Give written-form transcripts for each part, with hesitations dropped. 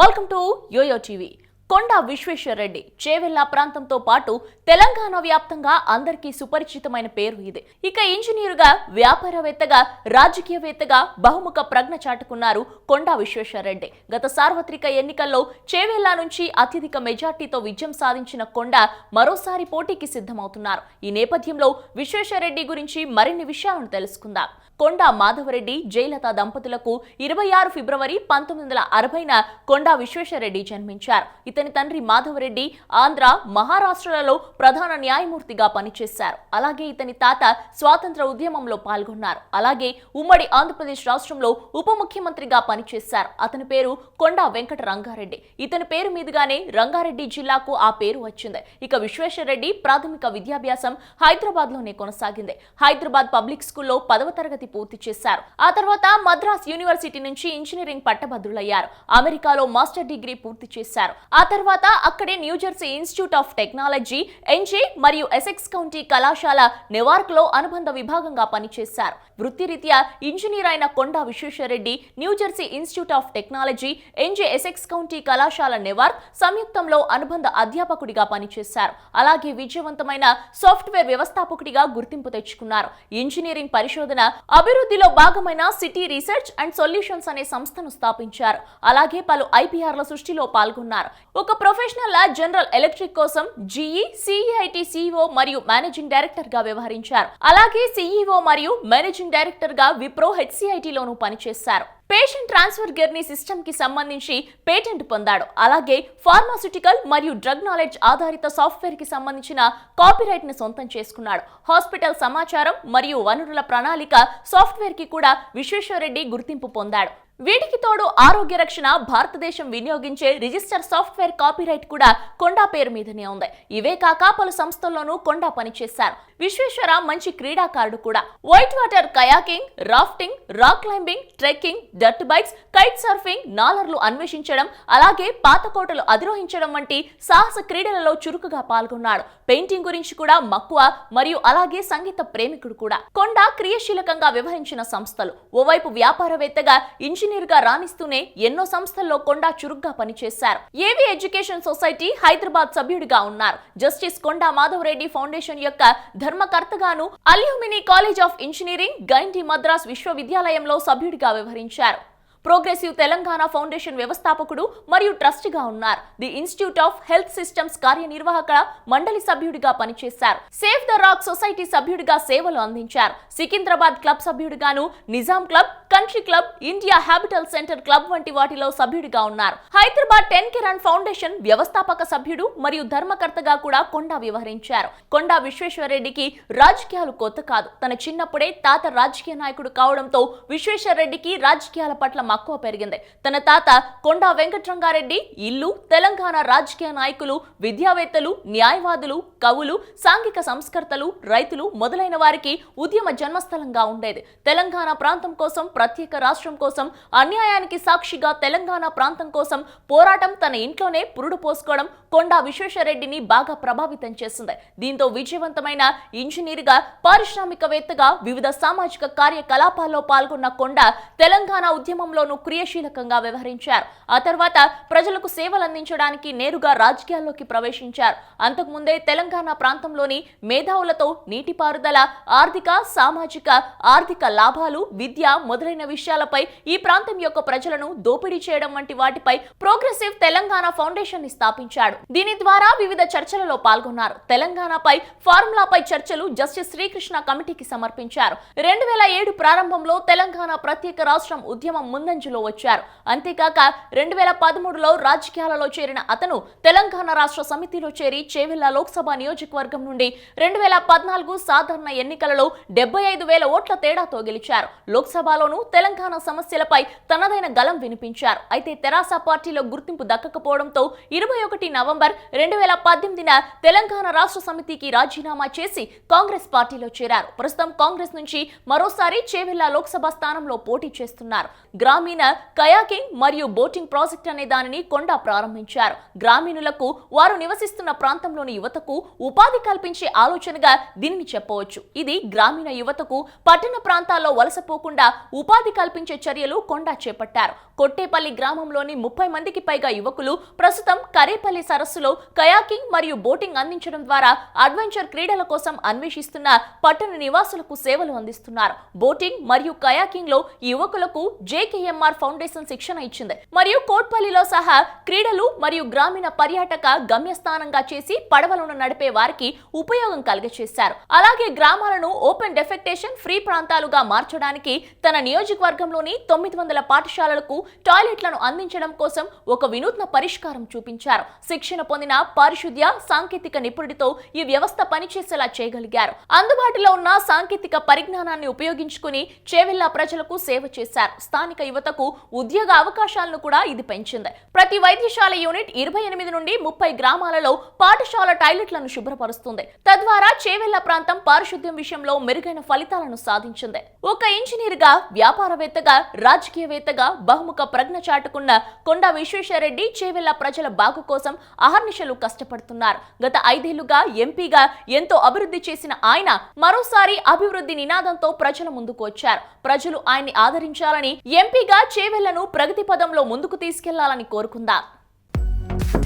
Welcome to YoYo TV. Konda Vishweshwar Reddy Chevella ప్రాంతంతో పాటు తెలంగాణ వ్యాప్తంగా అందరికీ సుపరిచితమైన పేరు ఇది. ఇక ఇంజనీరుగా, వ్యాపారవేత్తగా, రాజకీయవేత్తగా బహుముఖ ప్రజ్ఞ చాటుకున్నారు కొండా విశ్వేశ్వరరెడ్డి. గత సార్వత్రిక ఎన్నికల్లో చేవెళ్ల నుంచి అత్యధిక మెజార్టీతో విజయం సాధించిన కొండా మరోసారి పోటీకి సిద్ధమవుతున్నారు. ఈ నేపథ్యంలో విశ్వేశ్వరరెడ్డి గురించి మరిన్ని విషయాలను తెలుసుకుందాం. కొండా మాధవరెడ్డి, జయలత దంపతులకు 26 ఫిబ్రవరి 1960న కొండా విశ్వేశ్వరరెడ్డి జన్మించారు. ఇతని తండ్రి మాధవరెడ్డి ఆంధ్ర, మహారాష్ట్రలలో ప్రధాన న్యాయమూర్తిగా పనిచేశారు. అలాగే ఇతని తాత స్వాతంత్ర ఉద్యమంలో పాల్గొన్నారు. అలాగే ఉమ్మడి ఆంధ్రప్రదేశ్ రాష్ట్రంలో ఉప ముఖ్యమంత్రిగా పనిచేశారు. అతని పేరు కొండా వెంకట రంగారెడ్డి. ఇతని పేరు మీదుగానే రంగారెడ్డి జిల్లాకు ఆ పేరు వచ్చింది. ఇక విశ్వేశ్వరరెడ్డి ప్రాథమిక విద్యాభ్యాసం హైదరాబాద్ లోనే కొనసాగింది. హైదరాబాద్ పబ్లిక్ స్కూల్లో 10వ తరగతి పూర్తి చేశారు. ఆ తర్వాత మద్రాస్ యూనివర్సిటీ నుంచి ఇంజనీరింగ్ పట్టభద్రులయ్యారు. అమెరికాలో మాస్టర్ డిగ్రీ పూర్తి చేశారు. ఆ తర్వాత అక్కడే New Jersey institute of technology, NJ మరియు ఎసెక్స్ కౌంటీ కళాశాల నెవార్క్ లో అనుబంధ విభాగంగా పనిచేశారు. వృత్తిరీత్యా ఇంజనీర్ అయిన Konda Vishweshwar Reddy New Jersey institute of technology, NJ Essex county కళాశాల నెవార్క్ సంయుక్తంలో అనుబంధ అధ్యాపకుడిగా పనిచేశారు. అలాగే విజయవంతమైన సాఫ్ట్వేర్ వ్యవస్థాపకుడిగా గుర్తింపు తెచ్చుకున్నారు. ఇంజనీరింగ్ పరిశోధన అభివృద్ధిలో భాగమైన సిటీ రీసెర్చ్ అండ్ సొల్యూషన్స్ అనే సంస్థను స్థాపించారు. అలాగే పలు ఐపీఆర్ల సృష్టిలో పాల్గొన్నారు. ఒక ప్రొఫెషనల్ జనరల్ ఎలక్ట్రిక్ కోసం జీఈ, సిఈఐటి సిఇఓ మరియు మేనేజింగ్ డైరెక్టర్ గా వ్యవహరించారు. అలాగే సిఇఓ మరియు మేనేజింగ్ డైరెక్టర్ గా విప్రో హెచ్సిఐటిలోనూ పనిచేశారు. పేషెంట్ ట్రాన్స్ఫర్ గర్నీ సిస్టమ్ కి సంబంధించి పేటెంట్ పొందాడు. అలాగే ఫార్మాస్యూటికల్ మరియు డ్రగ్ నాలెడ్జ్ ఆధారిత సాఫ్ట్వేర్ కి సంబంధించిన కాపీరైట్ ని సొంతం చేసుకున్నాడు. హాస్పిటల్ సమాచారం మరియు వనరుల ప్రణాళిక సాఫ్ట్వేర్ కి కూడా విశ్వేశ్వరరెడ్డి గుర్తింపు పొందాడు. వీటికి తోడు ఆరోగ్య రక్షణ భారతదేశం వినియోగించే రిజిస్టర్ సాఫ్ట్వేర్ కాపీరైట్ కూడా కొండా పేరు మీదనే ఉంది. ఇవే కాక పలు సంస్థల్లోనూ కొండా పనిచేశారు. విశ్వేశ్వర మంచి క్రీడాకారుడు కూడా. White water kayaking, rafting, rock climbing, trekking, dirt bikes, kite surfing, నాలర్లు అన్వేషించడం, అలాగే పాత కోటలు అధిరోహించడం వంటి సాహస క్రీడలలో చురుకుగా పాల్గొన్నాడు. పెయింటింగ్ గురించి కూడా మక్కువ మరియు అలాగే సంగీత ప్రేమికుడు కూడా. కొండా క్రియాశీలకంగా వ్యవహరించిన సంస్థలు. ఓవైపు వ్యాపారవేత్తగా, ఇంజనీర్ గా రాణిస్తూనే ఎన్నో సంస్థల్లో కొండా చురుగ్గా పనిచేశారు. ఏవి ఎడ్యుకేషన్ సొసైటీ హైదరాబాద్ సభ్యుడిగా ఉన్నారు. జస్టిస్ కొండా మాధవరెడ్డి ఫౌండేషన్ యొక్క ధర్మకర్తగాను, alumni college of engineering, Guindy Madras విశ్వవిద్యాలయంలో సభ్యుడిగా వ్యవహరించారు. ప్రోగ్రెసివ్ తెలంగాణ ఫౌండేషన్ వ్యవస్థాపకుడు మరియు ట్రస్టీగా ఉన్నారు. The institute of health systems కార్యనిర్వాహక మండలి సభ్యుడిగా పనిచేశారు. సేవ్ ద రాక్ సొసైటీ సభ్యుడిగా సేవలు అందించారు. సికింద్రాబాద్ క్లబ్ సభ్యుడిగాను, Nizam club, country club, India habitat centre club వంటి వాటిలో సభ్యుడిగా ఉన్నారు. హైదరాబాద్ 10K రన్ ఫౌండేషన్ వ్యవస్థాపక సభ్యుడు మరియు ధర్మకర్తగా కూడా కొండా వ్యవహరించారు. కొండా విశ్వేశ్వరరెడ్డికి రాజకీయాలు కొత్త కాదు. తన చిన్నప్పుడే తాత రాజకీయ నాయకుడు కావడంతో విశ్వేశ్వరరెడ్డికి రాజకీయాల పట్ల మక్కువ పెరిగింది. తన తాత కొండా వెంకటరంగారెడ్డి ఇల్లు తెలంగాణ రాజకీయ నాయకులు, విద్యావేత్తలు, న్యాయవాదులు, కవులు, సాంఘిక సంస్కర్తలు, రైతులు మొదలైన వారికి ఉద్యమ జన్మస్థలంగా ఉండేది. తెలంగాణ ప్రాంతం కోసం, ప్రత్యేక రాష్ట్రం కోసం, అన్యాయానికి సాక్షిగా తెలంగాణ ప్రాంతం కోసం పోరాటం తన ఇంట్లోనే పురుడు పోసుకోవడం కొండా విశ్వేశ్వరరెడ్డిని బాగా ప్రభావితం చేసింది. దీంతో విజయవంతమైన ఇంజనీర్గా, పారిశ్రామికవేత్తగా వివిధ సామాజిక కార్యకలాపాల్లో పాల్గొన్న కొండా తెలంగాణ ఉద్యమంలోనూ క్రియాశీలకంగా వ్యవహరించారు. ఆ తర్వాత ప్రజలకు సేవలు అందించడానికి నేరుగా రాజకీయాల్లోకి ప్రవేశించారు. అంతకుముందే తెలంగాణ ప్రాంతంలోని మేధావులతో నీటిపారుదల, ఆర్థిక, సామాజిక, ఆర్థిక లాభాలు, విద్య మొదలైన విషయాలపై ఈ ప్రాంతం యొక్క ప్రజలను దోపిడీ చేయడం వంటి వాటిపై ప్రోగ్రెసివ్ తెలంగాణ ఫౌండేషన్ ని స్థాపించాడు. దీని ద్వారా వివిధ చర్చలలో పాల్గొన్నారు. తెలంగాణపై ఫార్ములాపై చర్చలు జస్టిస్ శ్రీకృష్ణ కమిటీకి సమర్పించారు. 2007 ప్రారంభంలో తెలంగాణ ప్రత్యేక రాష్ట్రం ఉద్యమం ముందంజలో వచ్చారు. అంతేకాక 2013లో రాజకీయాలలో చేరిన అతను తెలంగాణ రాష్ట్ర సమితిలో చేరి చేవెళ్ల లోక్సభ నియోజకవర్గం నుండి 2014 సాధారణ ఎన్నికలలో 75,000 ఓట్ల తేడాతో గెలిచారు. లోక్సభలోనూ తెలంగాణ సమస్యలపై తనదైన గలం వినిపించారు. అయితే తెరాస పార్టీలో గుర్తింపు దక్కకపోవడంతో 21 నవంబర్ 2018న తెలంగాణ రాష్ట్ర సమితికి రాజీనామా చేసి కాంగ్రెస్ పార్టీలో చేరారు. ప్రస్తుతం కాంగ్రెస్ నుంచి మరోసారి చేవెళ్ల లోక్సభ స్థానంలో పోటీ చేస్తున్నారు. గ్రామీణ కయాకింగ్ మరియు బోటింగ్ ప్రాజెక్ట్ అనే దానిని కొండా ప్రారంభించారు. గ్రామీణులకు, వారు నివసిస్తున్న ప్రాంతంలోని యువతకు ఉపాధి కల్పించే ఆలోచనగా దీనిని చెప్పవచ్చు. ఇది గ్రామీణ యువతకు పట్టణ ప్రాంతాల్లో వలసపోకుండా ఉపాధి కల్పించే చర్యలు కొండా చేపట్టారు. కొట్టేపల్లి గ్రామంలోని 30 మందికి పైగా యువకులు ప్రస్తుతం కరేపల్లి సరస్సులో కయాకింగ్ మరియు బోటింగ్ అందించడం ద్వారా అడ్వెంచర్ క్రీడల కోసం అన్వేషిస్తున్న పట్టణ నివాసులకు సేవలు అందిస్తున్నారు. బోటింగ్ మరియు కయాకింగ్ లో యువకులకు జేకేఎంఆర్ ఫౌండేషన్ శిక్షణ ఇచ్చింది మరియు కోట్పల్లిలో సహా క్రీడలు మరియు గ్రామీణ పర్యాటక గమ్యస్థానంగా చేసి పడవలను నడిపే వారికి ఉపయోగం కలిగచేశారు. అలాగే గ్రామాలను ఓపెన్ డెఫెక్టేషన్ ఫ్రీ ప్రాంతాలుగా మార్చడానికి తన నియోజకవర్గంలోని 900 పాఠశాలలకు టాయిలెట్లను అందించడం కోసం ఒక వినూత్న పరిష్కారం చూపించారు. శిక్షణ పొందిన పారిశుద్ధ్య సాంకేతిక నిపుణుడితో ఈ వ్యవస్థ పనిచేసేలా చేయగలిగారు. అందుబాటులో ఉన్న సాంకేతిక పరిజ్ఞానాన్ని ఉపయోగించుకుని చేవెళ్ల ప్రజలకు సేవ చేశారు. స్థానిక యువతకు ఉద్యోగ అవకాశాలను కూడా ఇది పెంచింది. ప్రతి వైద్యశాల యూనిట్ 28 నుండి 30 గ్రామాలలో పాఠశాల టాయిలెట్లను శుభ్రపరుస్తుంది. తద్వారా చేవెళ్ల ప్రాంతం పారిశుద్ధ్యం విషయంలో మెరుగైన ఫలితాలను సాధించింది. ఒక ఇంజనీర్ గా, వ్యాపారవేత్తగా, రాజకీయవేత్తగా బహుముఖ ప్రజ్ఞ చాటుకున్న కొండా విశ్వేశ్వరరెడ్డి చేవెళ్ల ప్రజల బాగు కోసం అహర్నిశలు కష్టపడుతున్నారు. గత 5 ఏళ్లుగా ఎంపీగా ఎంతో అభివృద్ధి చేసిన ఆయన మరోసారి అభివృద్ధి నినాదంతో ప్రజల ముందుకు వచ్చారు. ప్రజలు ఆయన్ని ఆదరించాలని, ఎంపీగా చేవెళ్లను ప్రగతి పదంలో ముందుకు తీసుకెళ్లాలని కోరుకుందాం.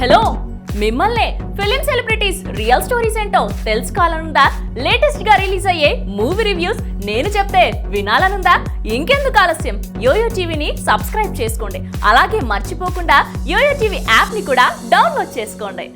హలో, మిమ్మల్నే ఫిలిం సెలబ్రిటీస్ రియల్ స్టోరీస్ ఏంటో తెలుసుకోవాలనుందా? లేటెస్ట్ గా రిలీజ్ అయ్యే మూవీ రివ్యూస్ నేను చెప్తే వినాలనుందా? ఇంకెందుకు ఆలస్యం, యోయో టీవీని సబ్స్క్రైబ్ చేసుకోండి. అలాగే మర్చిపోకుండా యోయో టీవీ యాప్ ని కూడా డౌన్లోడ్ చేసుకోండి.